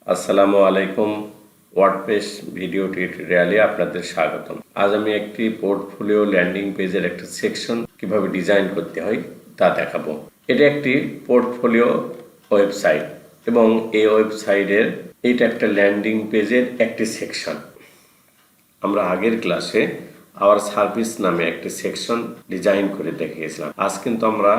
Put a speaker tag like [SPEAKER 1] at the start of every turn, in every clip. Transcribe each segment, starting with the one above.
[SPEAKER 1] আসসালামু আলাইকুম। WordPress video টিউটোরিয়ালে আপনাদের স্বাগতম। আজ আমি একটি পোর্টফোলিও ল্যান্ডিং পেজের একটা সেকশন কিভাবে ডিজাইন করতে হয় তা দেখাবো। এটা একটি পোর্টফোলিও ওয়েবসাইট এবং এই ওয়েবসাইটের এটা একটা ল্যান্ডিং পেজের একটি সেকশন। আমরা আগের ক্লাসে আওয়ার সার্ভিস নামে একটি সেকশন ডিজাইন করে দেখিয়েছিলাম। আজ কিন্তু আমরা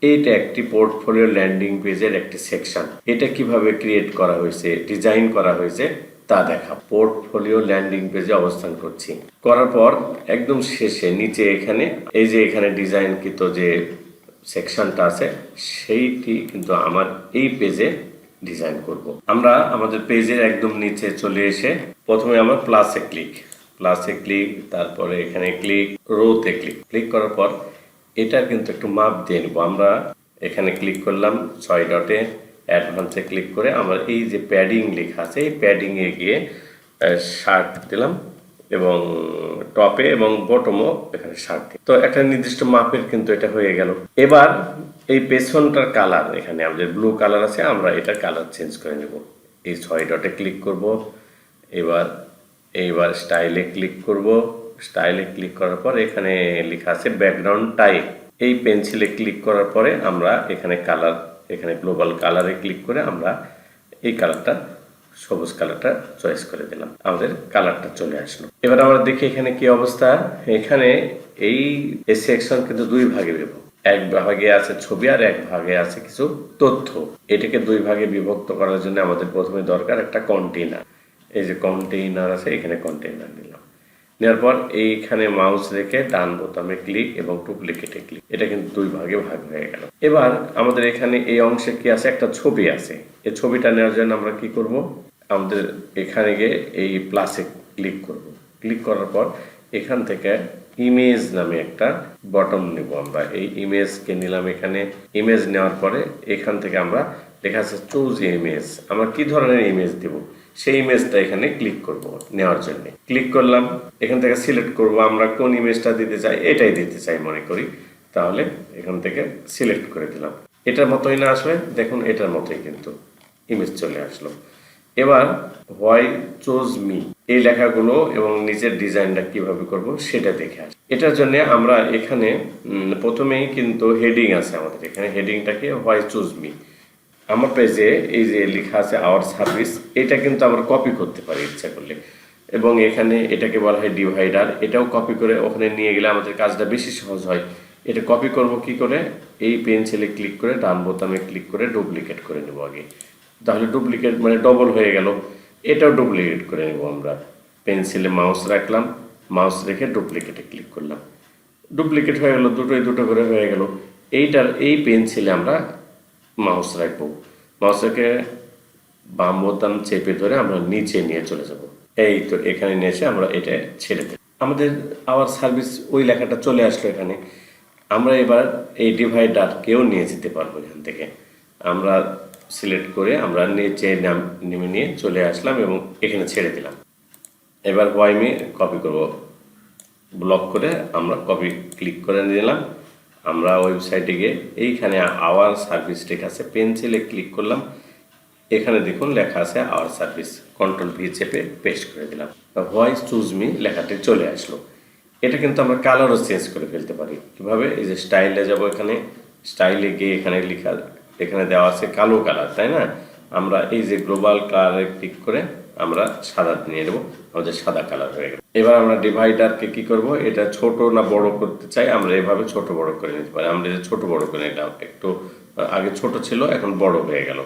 [SPEAKER 1] এইটা একটি পোর্টফোলিও ল্যান্ডিং পেজের একটি সেকশন, এটা কিভাবে ক্রিয়েট করা হয়েছে, ডিজাইন করা হয়েছে তা দেখা। পোর্টফোলিও ল্যান্ডিং পেজে অবস্থান করছি, করার পর একদম শেষে নিচে এখানে এই যে এখানে ডিজাইনকৃত যে সেকশনটা আছে সেইটি কিন্তু আমার এই পেজে ডিজাইন করব। আমরা আমাদের পেজের একদম নিচে চলে এসে প্রথমে আমরা প্লাসে ক্লিক, তারপরে এখানে ক্লিক, রোতে ক্লিক করার পর এটার কিন্তু একটু মাপ দিয়ে নেব। আমরা এখানে ক্লিক করলাম 6 ডটে, অ্যাডভান্সে ক্লিক করে আমরা এই যে প্যাডিং লেখা আছে এই প্যাডিংয়ে গিয়ে 60 দিলাম এবং টপে এবং বটমও এখানে 60। তো একটা নির্দিষ্ট মাপের কিন্তু এটা হয়ে গেল। এবার এই পেছনটার কালার এখানে আমাদের ব্লু কালার আছে, আমরা এটা কালার চেঞ্জ করে নেব। এই 6 ডটে ক্লিক করব, এইবার স্টাইলে ক্লিক করব। স্টাইলে ক্লিক করার পর এখানে লেখা আছে ব্যাকগ্রাউন্ড টাইপ। এই পেন্সিলে ক্লিক করার পরে আমরা এখানে কালার, এখানে গ্লোবাল কালারে ক্লিক করে আমরা এই কালারটা, সবুজ কালারটা চয়েস করে দিলাম। আমাদের কালারটা চলে আসলো। এবার আমরা দেখি এখানে কি অবস্থা। এখানে এই সেকশন কিন্তু দুই ভাগে বিভক্ত। এক ভাগে আছে ছবি আর এক ভাগে আছে কিছু তথ্য। এটাকে দুই ভাগে বিভক্ত করার জন্য আমাদের প্রথমে দরকার একটা কন্টেইনার। এই যে কন্টেইনার আছে, এখানে কন্টেইনার নিলাম। নেওয়ার পর এইখানে মাউস রেখে ডান বোতামে ক্লিক এবং ডুপ্লিকেটে ক্লিক, এটা কিন্তু দুই ভাগে ভাগ হয়ে গেল। এবার আমাদের এখানে এই অংশে কি আছে, একটা ছবি আছে। এই ছবিটা নেওয়ার জন্য আমরা কি করব, আমাদের এখানে গিয়ে এই প্লাসে ক্লিক করব। ক্লিক করার পর এখান থেকে ইমেজ নামে একটা বটন নেব। আমরা এই ইমেজকে নিলাম। এখানে ইমেজ নেওয়ার পরে এখান থেকে আমরা লেখা আছে চুজ ইমেজ, আমরা কি ধরনের ইমেজ দেব সেই ইমেজটা এখানে ক্লিক করব। নেওয়ার জন্য ক্লিক করলাম, এখান থেকে সিলেক্ট করব আমরা কোন ইমেজটা দিতে চাই, এটাই দিতে চাই মনে করি, তাহলে এখান থেকে সিলেক্ট করে দিলাম। এটার মতোই না আসলে দেখুন, এটার মতোই কিন্তু ইমেজ চলে আসলো। এবার হোয়াই চুজ মি এই লেখাগুলো এবং নিচের ডিজাইনটা কিভাবে করব সেটা দেখে আসি। এটার জন্য আমরা এখানে প্রথমেই কিন্তু হেডিং আছে আমাদের, এখানে হেডিংটাকে হোয়াই চুজ মি। আমার পেজে এই যে লেখা আছে আওয়ার সার্ভিস, এটা কিন্তু আমরা কপি করতে পারি ইচ্ছা করলে, এবং এখানে এটাকে বলা হয় ডিভাইডার, এটাও কপি করে ওখানে নিয়ে গেলে আমাদের কাজটা বেশি সহজ হয়। এটা কপি করব কি করে, এই পেন্সিলে ক্লিক করে ডান বোতামে ক্লিক করে ডুপ্লিকেট করে নেব আগে, তাহলে ডুপ্লিকেট মানে ডবল হয়ে গেল। এটাও ডুপ্লিকেট করে নেব আমরা। পেন্সিলে মাউস রাখলাম, মাউস রেখে ডুপ্লিকেটে ক্লিক করলাম, ডুপ্লিকেট হয়ে গেল, দুটো করে হয়ে গেল। এইটার এই পেন্সিলে আমরা মাউস রাখবো, মাউস রেখে বাম বোতাম চেপে ধরে আমরা নিচে নিয়ে চলে যাব। এই তো এখানে নিয়ে এসে আমরা এটা ছেড়ে দেব। আমাদের আওয়ার সার্ভিস ওই লেখাটা চলে আসলো এখানে। আমরা এবার এই ডিভাইডারকেও নিয়ে যেতে পারবো। এখান থেকে আমরা সিলেক্ট করে আমরা নিচে নেমে নিয়ে চলে আসলাম এবং এখানে ছেড়ে দিলাম। এবার ওয়াইমে কপি করব, ব্লক করে আমরা কপি ক্লিক করে নিলাম। আমরা ওয়েবসাইটে গিয়ে এইখানে আওয়ার সার্ভিস লেখা আছে, পেন্সিলে ক্লিক করলাম, এখানে দেখুন লেখা আছে আওয়ার সার্ভিস, কন্ট্রোল ভি চেপে পেস্ট করে দিলাম। হোয়াই চুজ মি লেখাটি চলে আসলো। এটা কিন্তু আমরা কালারও চেঞ্জ করে ফেলতে পারি। কিভাবে, এই যে স্টাইলে যাব, এখানে স্টাইলে গিয়ে এখানে লেখা, এখানে দেওয়া আছে কালো কালার, তাই না? আমরা এই যে গ্লোবাল কালারে ক্লিক করে আমরা সাদা নিয়ে নেব, আমাদের সাদা কালার হয়ে গেল। এবার আমরা ডিভাইডারকে কি করব, এটা ছোট না বড় করতে চাই, আমরা এভাবে ছোট বড় করে নিতে পারি। আমরা যে ছোট বড় করে নিলাম, একটু আগে ছোট ছিল এখন বড় হয়ে গেল।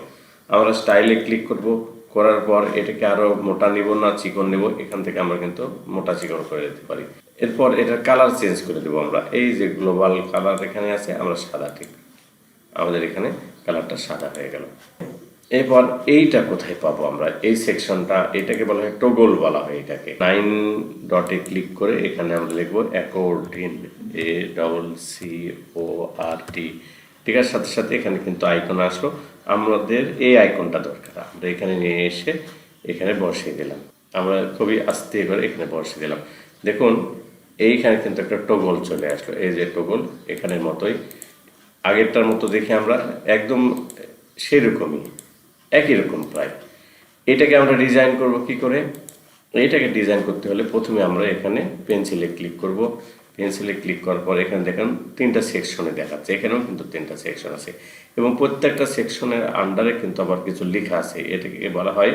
[SPEAKER 1] আমরা স্টাইলে ক্লিক করব, করার পর এটাকে আরো মোটা নিব না চিকন নেব, এখান থেকে আমরা কিন্তু মোটা চিকন করে দিতে পারি। এরপর এটার কালার চেঞ্জ করে দেবো আমরা। এই যে গ্লোবাল কালার এখানে আছে, আমরা সাদা, ঠিক আমাদের এখানে কালারটা সাদা হয়ে গেল। এরপর এইটা কোথায় পাবো আমরা, এই সেকশনটা, এটাকে বলা হয় টগল বলা হয় এটাকে। 9 ডটে ক্লিক করে এখানে আমরা লিখবো অ্যাকর্ডিং, ACCORT। ঠিক আছে, সাথে সাথে এখানে কিন্তু আইকন আসলো, আমাদের এই আইকনটা দরকার। আমরা এখানে নিয়ে এসে এখানে বসিয়ে দিলাম, আমরা খুবই আস্তে করে এখানে বসিয়ে দিলাম। দেখুন এইখানে কিন্তু একটা টগল চলে আসলো, এই যে টগল এখানের মতোই, আগেরটার মতো দেখে আমরা একদম সেরকমই একই রকম প্রায়। এটাকে আমরা ডিজাইন করব কি করে? এটাকে ডিজাইন করতে হলে প্রথমে আমরা এখানে পেন্সিলে ক্লিক করব। পেন্সিলে ক্লিক করার পর এখানে দেখুন 3টা সেকশনে দেখাচ্ছে, এখানেও কিন্তু 3টা সেকশন আছে এবং প্রত্যেকটা সেকশনের আন্ডারে কিন্তু আবার কিছু লেখা আছে, এটাকে বলা হয়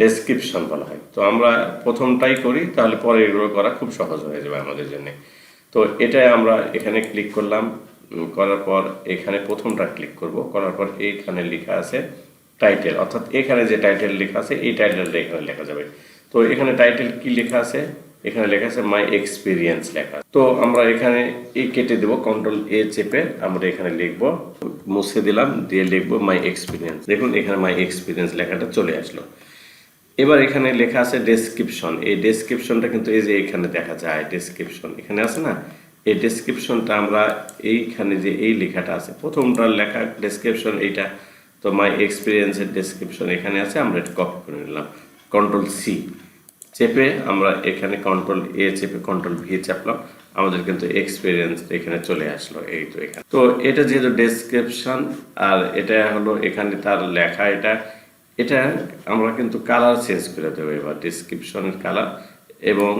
[SPEAKER 1] ডেসক্রিপশন বলা হয়। তো আমরা প্রথমটাই করি, তাহলে পরে এগুলো করা খুব সহজ হয়ে যাবে আমাদের জন্য। তো এটাই আমরা এখানে ক্লিক করলাম, করার পর এখানে প্রথমটা ক্লিক করব, করার পর এইখানে লেখা আছে টাইটেল, অর্থাৎ এখানে যে টাইটেল লেখা আছে এই টাইটেলটা এখানে লেখা যাবে। তো এখানে টাইটেল কি লেখা আছে? এখানে লেখা আছে মাই এক্সপিরিয়েন্স লেখা। তো আমরা এখানে এই কেটে দেব, কন্ট্রোল এ চেপে আমরা এখানে লিখব, মুছে দিলাম, দিয়ে লিখব মাই এক্সপিরিয়েন্স। দেখুন এখানে মাই এক্সপিরিয়েন্স লেখাটা চলে আসলো। এবার এখানে লেখা আছে ডেসক্রিপশন। এই ডেসক্রিপশনটা কিন্তু এই যে এখানে দেখা যায়, ডেসক্রিপশন এখানে আছে না, এই ডেসক্রিপশনটা আমরা এইখানে যে এই লেখাটা আছে প্রথমটার লেখা ডেসক্রিপশন এইটা, তো মাই এক্সপিরিয়েন্সের ডেসক্রিপশন এখানে আছে, আমরা এটা কপি করে নিলাম, কন্ট্রোল সি চেপে আমরা এখানে কন্ট্রোল এ চেপে কন্ট্রোল ভি চাপলাম, আমাদের কিন্তু এক্সপিরিয়েন্স এখানে চলে আসলো। এই তো এখানে, তো এটা যেহেতু ডেসক্রিপশন আর এটা হলো এখানে তার লেখা, এটা আমরা কিন্তু কালার চেঞ্জ করে দেবো এবার, ডেসক্রিপশনের কালার এবং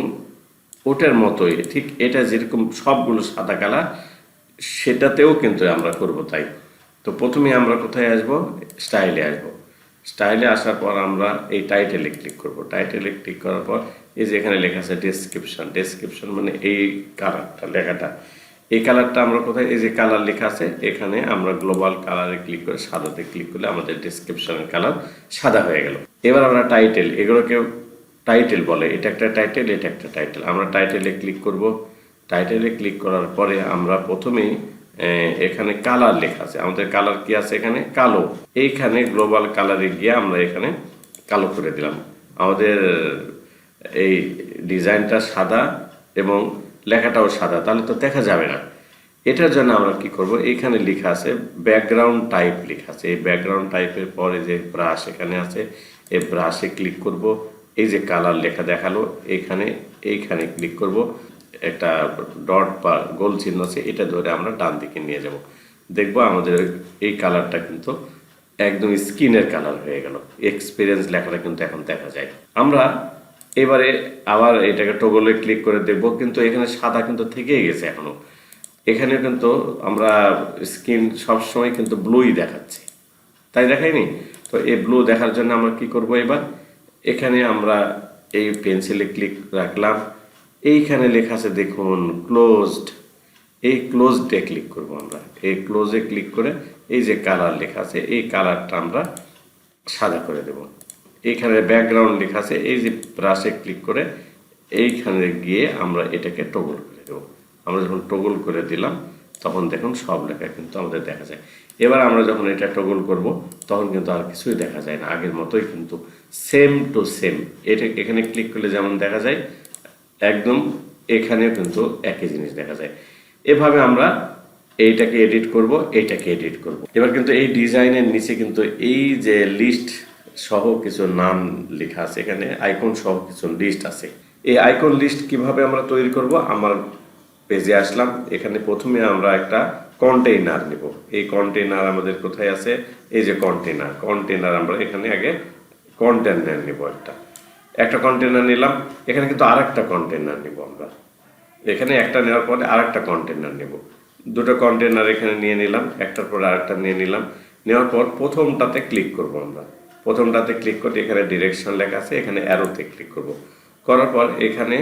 [SPEAKER 1] ওটার মতোই ঠিক এটা যেরকম সবগুলো সাদা কালার সেটাতেও কিন্তু আমরা করব তাই। তো প্রথমে আমরা কোথায় আসব? স্টাইলে আসব। স্টাইলে আসার পর আমরা এই টাইটেলে ক্লিক করব। টাইটেলে ক্লিক করার পর এই যে এখানে লেখা আছে ডেসক্রিপশন। ডেসক্রিপশন মানে এই কালারটা, লেখাটা, এই কালারটা আমরা কোথায়, এই যে কালার লেখা আছে এখানে আমরা গ্লোবাল কালারে ক্লিক করে সাদাতে ক্লিক করলে আমাদের ডেসক্রিপশনের কালার সাদা হয়ে গেল। এবার আমরা টাইটেল, এগুলোকে টাইটেল বলে, এটা একটা টাইটেল, এটা একটা টাইটেল। আমরা টাইটেলে ক্লিক করব। টাইটেলে ক্লিক করার পরে আমরা প্রথমেই এখানে কালার লেখা আছে, আমাদের কালার কি আছে এখানে? কালো। এইখানে গ্লোবাল কালারে গিয়ে আমরা এখানে কালো করে দিলাম। আমাদের এই ডিজাইনটা সাদা এবং লেখাটাও সাদা, তাহলে তো দেখা যাবে না। এটার জন্য আমরা কি করব? এইখানে লেখা আছে ব্যাকগ্রাউন্ড টাইপ লেখা আছে, এই ব্যাকগ্রাউন্ড টাইপের পরে যে ব্রাশ এখানে আছে এই ব্রাশে ক্লিক করব। এই যে কালার লেখা দেখালো এইখানে ক্লিক করব, একটা ডট বা গোল চিহ্ন আছে, এটা ধরে আমরা ডান দিকে নিয়ে যাব। দেখব আমাদের এই কালারটা কিন্তু একদম স্কিনের কালার হয়ে গেল, এক্সপিরিয়েন্স লেখাটা কিন্তু এখন দেখা যায়। আমরা এবারে আবার এটাকে টগলে ক্লিক করে দেখব, কিন্তু এখানে সাদা কিন্তু থেকেই গেছে এখনো। এখানে কিন্তু আমরা স্কিন সবসময় কিন্তু ব্লুই দেখাচ্ছে, তাই দেখায়নি? তো এই ব্লু দেখার জন্য আমরা কি করব? এবার এখানে আমরা এই পেন্সিলে ক্লিক রাখলাম, এইখানে লেখা আছে দেখুন ক্লোজড, এই ক্লোজডে ক্লিক করব আমরা। এই ক্লোজে ক্লিক করে এই যে কালার লেখা আছে এই কালারটা আমরা সাদা করে দেব। এইখানে ব্যাকগ্রাউন্ড লেখা আছে, এই যে ব্রাশে ক্লিক করে এইখানে গিয়ে আমরা এটাকে টগল করে দেব। আমরা যখন টগল করে দিলাম তখন দেখুন সব লেখা কিন্তু আমাদের দেখা যায়। এবার আমরা যখন এটা টগল করব তখন কিন্তু আর কিছুই দেখা যায় না, আগের মতোই কিন্তু সেম টু সেম। এটা এখানে ক্লিক করলে যেমন দেখা যায় একদম এখানেও কিন্তু একই জিনিস দেখা যায়। এভাবে আমরা এইটাকে এডিট করব, এইটাকে এডিট করব। এবার কিন্তু এই ডিজাইনের নিচে কিন্তু এই যে লিস্ট সহ কিছু নাম লেখা আছে, এখানে আইকন সহ কিছু লিস্ট আছে। এই আইকন লিস্ট কিভাবে আমরা তৈরি করব? আমার পেজে আসলাম, এখানে প্রথমে আমরা একটা কন্টেইনার নেব। এই কন্টেইনার আমাদের কোথায় আছে? এই যে কন্টেইনার আমরা এখানে আগে কন্টেইনার নেব, একটা কন্টেইনার নিলাম। এখানে কিন্তু আরেকটা কন্টেইনার নেব আমরা, এখানে একটা নেওয়ার পরে আরেকটা কন্টেইনার নেব। দুটো কন্টেইনার এখানে নিয়ে নিলাম, একটার পর আরেকটা নিয়ে নিলাম। নেওয়ার পর প্রথমটাতে ক্লিক করব আমরা। প্রথমটাতে ক্লিক করে এখানে ডিরেকশন লেখা আছে, এখানে অ্যারোতে ক্লিক করব। করার পর এখানে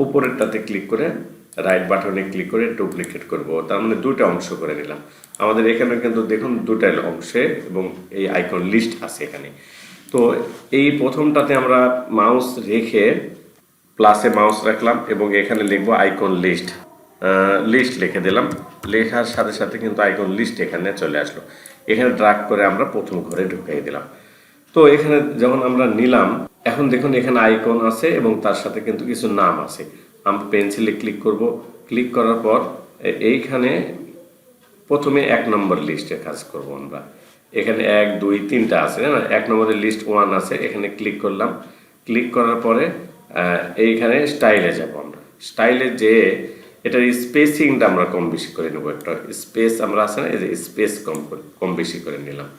[SPEAKER 1] উপরেরটাতে ক্লিক করে রাইট বাটনে ক্লিক করে ডুপ্লিকেট করব। তার মানে দুটো অংশ করে নিলাম। আমাদের এখানে কিন্তু দেখুন দুটো অংশে এবং এই আইকন লিস্ট আছে এখানে। তো এই প্রথমটাতে আমরা মাউস রেখে প্লাসে মাউস রাখলাম এবং এখানে লিখবো আইকন লিস্ট লিখে দিলাম। লেখার সাথে সাথে কিন্তু আইকন লিস্ট এখানে চলে আসলো। এখানে ড্রাগ করে আমরা প্রথম ঘরে ঢুকিয়ে দিলাম। তো এখানে যখন আমরা নিলাম, এখন দেখুন এখানে আইকন আছে এবং তার সাথে কিন্তু কিছু নাম আছে। আমরা পেন্সিলে ক্লিক করব। ক্লিক করার পর এইখানে প্রথমে 1 নম্বর লিস্টে কাজ করব আমরা। এখানে 1 2 3টা আছে না, 1 নম্বরের লিস্ট 1 আছে, এখানে ক্লিক করলাম। ক্লিক করার পরে এইখানে স্টাইলে যাব আমরা। স্টাইলে যে এটার স্পেসিংটা আমরা কম বেশি করে নেব, একটা স্পেস আমরা আছে না, এই যে স্পেস কম বেশি করে নিলাম।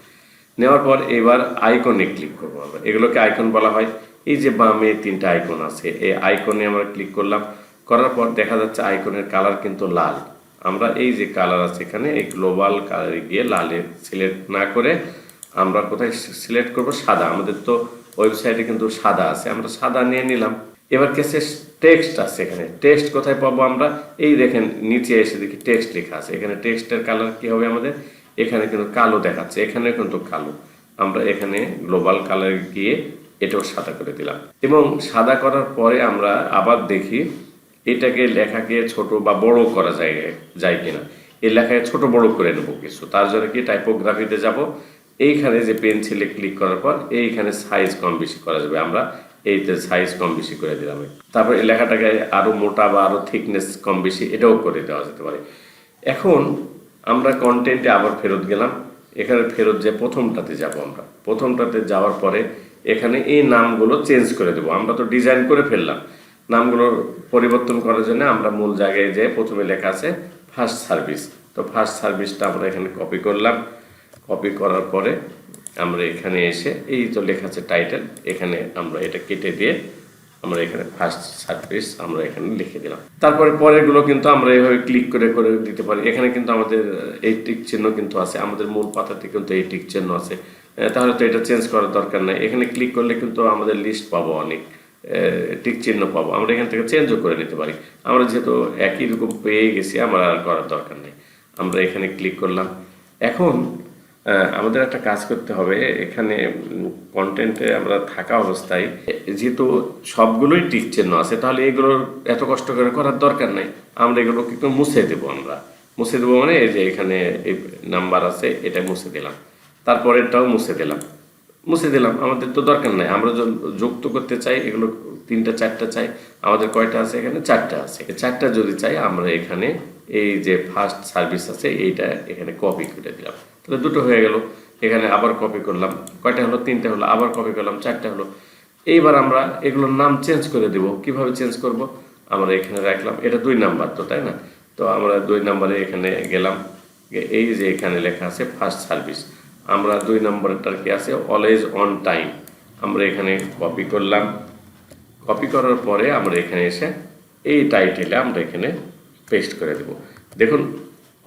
[SPEAKER 1] নেওয়ার পর এবার আইকনে ক্লিক করবো আমরা, এগুলোকে আইকন বলা হয়। এই যে বামে 3টা আইকন আছে, এই আইকনে আমরা ক্লিক করলাম, করার পর দেখা যাচ্ছে আইকনের কালার কিন্তু লাল। আমরা এই যে কালার আছে এখানে এই গ্লোবাল কালারে গিয়ে লালে সিলেক্ট না করে আমরা কোথায় সিলেক্ট করব, সাদা। আমাদের তো ওয়েবসাইটে কিন্তু সাদা আছে, আমরা সাদা নিয়ে নিলাম। এবার কাছে টেক্সট আছে, এখানে টেক্সট কোথায় পাবো আমরা, এই দেখেন নিচে এসে দেখি টেক্সট লেখা আছে। এখানে টেক্সটের কালার কি হবে আমাদের, এখানে কিন্তু কালো দেখাচ্ছে, এখানে কিন্তু কালো। আমরা এখানে গ্লোবাল কালারে গিয়ে এটাও সাদা করে দিলাম, এবং সাদা করার পরে আমরা আবার দেখি এটাকে লেখাকে ছোট বা বড় করা যায় কিনা। এই লেখাকে ছোট বড় করে নেব কিছু, তার জন্য কি টাইপোগ্রাফিতে যাব, এইখানে যে পেন্সিলে ক্লিক করার পর এইখানে সাইজ কম বেশি করা যাবে, আমরা এইতে সাইজ কম বেশি করে দিলাম। তারপর এই লেখাটাকে আরো মোটা বা আরো থিকনেস কম বেশি এটাও করে দেওয়া যেতে পারে। এখন আমরা কন্টেন্টে আবার ফেরত গেলাম, এখানে ফেরত যে প্রথমটাতে যাব, আমরা প্রথমটাতে যাওয়ার পরে এখানে এই নামগুলো চেঞ্জ করে দেবো। আমরা তো ডিজাইন করে ফেললাম, নামগুলোর পরিবর্তন করার জন্য আমরা মূল জায়গায় যে প্রথমে লেখা আছে ফার্স্ট সার্ভিস, তো ফার্স্ট সার্ভিসটা আমরা এখানে কপি করলাম। কপি করার পরে আমরা এখানে এসে এই তো লেখা আছে টাইটেল, এখানে আমরা এটা কেটে দিয়ে আমরা এখানে ফার্স্ট সার্ভিস আমরা এখানে লিখে দিলাম। তারপরে পরেরগুলো কিন্তু আমরা এইভাবে ক্লিক করে করে দিতে পারি। এখানে কিন্তু আমাদের এই টিক চিহ্ন কিন্তু আছে, আমাদের মূল পাতাতে কিন্তু এই টিক চিহ্ন আছে, তাহলে তো এটা চেঞ্জ করার দরকার নাই। এখানে ক্লিক করলে কিন্তু আমাদের লিস্ট পাবো, অনেক টিক চিহ্ন পাবো, আমরা এখান থেকে চেঞ্জও করে নিতে পারি। আমরা যেহেতু একই রকম পেয়ে গেছি, আমার আর করার দরকার নেই। আমরা এখানে ক্লিক করলাম। এখন আমাদের একটা কাজ করতে হবে, এখানে কন্টেন্টে আমরা থাকা অবস্থায় যেহেতু সবগুলোই টিক চিহ্ন আছে, তাহলে এগুলোর এত কষ্ট করে করার দরকার নেই। আমরা এগুলোকে একটু মুছে দেবো, আমরা মুছে দেবো মানে এই যে এখানে এই নাম্বার আছে এটা মুছে দিলাম, তারপরেরটাও মুছে দিলাম, আমাদের তো দরকার নাই। আমরা যুক্ত করতে চাই এগুলো 3টা 4টা চাই, আমাদের কয়টা আছে এখানে 4টা আছে। 4টা যদি চাই আমরা এখানে এই যে ফার্স্ট সার্ভিস আছে এইটা এখানে কপি করে দিলাম, তাহলে 2টো হয়ে গেল। এখানে আবার কপি করলাম, কয়টা হলো 3টা হলো, আবার কপি করলাম 4টা হলো। এইবার আমরা এগুলোর নাম চেঞ্জ করে দেব। কিভাবে চেঞ্জ করব, আমরা এখানে রাখলাম, এটা 2 নাম্বার তো, তাই না? তো আমরা 2 নাম্বারে এখানে গেলাম, এই যে এখানে লেখা আছে ফার্স্ট সার্ভিস, আমরা 2 নম্বরটার কি আছে অলওয়েজ অন টাইম, আমরা এখানে কপি করলাম। কপি করার পরে আমরা এখানে এসে এই টাইটেলে আমরা এখানে পেস্ট করে দেব। দেখুন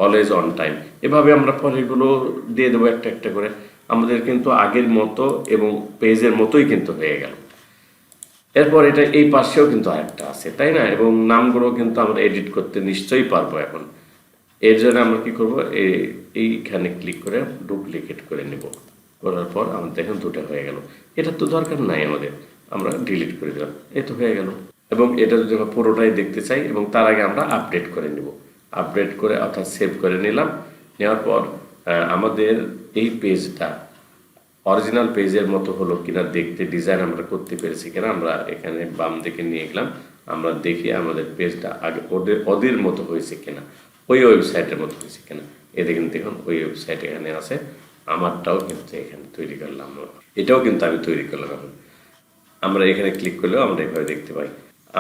[SPEAKER 1] অলওয়েজ অন টাইম, এভাবে আমরা পরেরগুলো দিয়ে দেবো একটা একটা করে। আমাদের কিন্তু আগের মতো এবং পেজের মতোই কিন্তু হয়ে গেল। এরপর এটা এই পাশেও কিন্তু আরেকটা আছে, তাই না? এবং নামগুলো কিন্তু আমরা এডিট করতে নিশ্চয়ই পারবো এখন। এর জন্য আমরা কি করব, এইখানে ক্লিক করে ডুপ্লিকেট করে নেব, করার পর আমাদের দেখেন 2টা হয়ে গেল। এটা তো দরকার নাই আমাদের, আমরা ডিলিট করে দিলাম, এই তো হয়ে গেল। এবং এটা যদি আমরা পুরোটাই দেখতে চাই, এবং তার আগে আমরা আপডেট করে নেব, আপডেট করে অর্থাৎ সেভ করে নিলাম। নেওয়ার পর আমাদের এই পেজটা অরিজিনাল পেজের মতো হলো কিনা দেখতে, ডিজাইন আমরা করতে পেরেছি কিনা, আমরা এখানে বাম দিকে নিয়ে গেলাম, আমরা দেখি আমাদের পেজটা আগে ওদের মতো হয়েছে কিনা, ওই ওয়েবসাইটের মতো হয়েছে কিনা। দেখুন ওই ওয়েবসাইট এখানে আছে, আমারটাও কিন্তু এখানে তৈরি করলাম, এটাও কিন্তু আমি তৈরি করলাম। এখন আমরা এখানে ক্লিক করলেও আমরা এভাবে দেখতে পাই।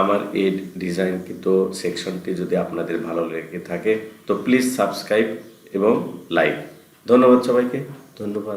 [SPEAKER 1] আমার এই ডিজাইন কিন্তু সেকশনটি যদি আপনাদের ভালো লেগে থাকে তো প্লিজ সাবস্ক্রাইব এবং লাইক। ধন্যবাদ সবাইকে, ধন্যবাদ।